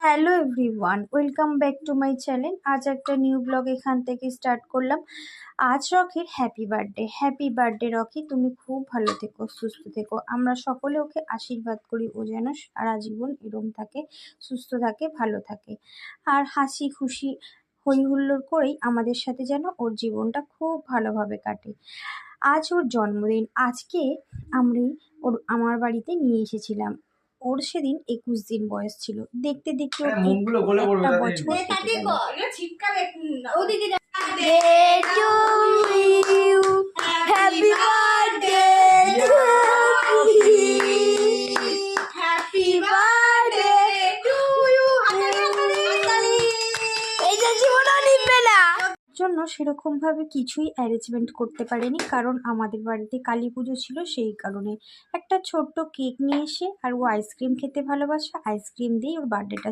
Hello everyone, welcome back to my channel. আজ একটা new blog এখান থেকে স্টার্ট করলাম। আজ রকির হ্যাপি বার্থডে রকি, তুমি খুব ভালো থেকো, সুস্থ থেকো। আমরা সকলে ওকে আশীর্বাদ করি ও যেন সারা জীবন এরম থাকে, সুস্থ থাকে, ভালো থাকে, আর হাসি খুশি হই হুল্লোড় করেই আমাদের সাথে যেন ওর জীবনটা খুব ভালোভাবে কাটে। আজ ওর জন্মদিন। আজকে আমার বাড়িতে নিয়ে এসেছিলাম। ওর সেদিন 21 দিন বয়স ছিল। দেখতে দেখতে ওর একটা বছর কেটে গেল। Happy birthday Happy birthday to you. জন্য সেরকম ভাবে কিছুই অ্যারেঞ্জমেন্ট করতে পারিনি, কারণ আমাদের বাড়িতে কালী পুজো ছিল। সেই কারণে একটা ছোট্ট কেক নিয়ে এসে, আর ও আইসক্রিম খেতে ভালোবাসে, আইসক্রিম দিয়ে ওর বার্থডেটা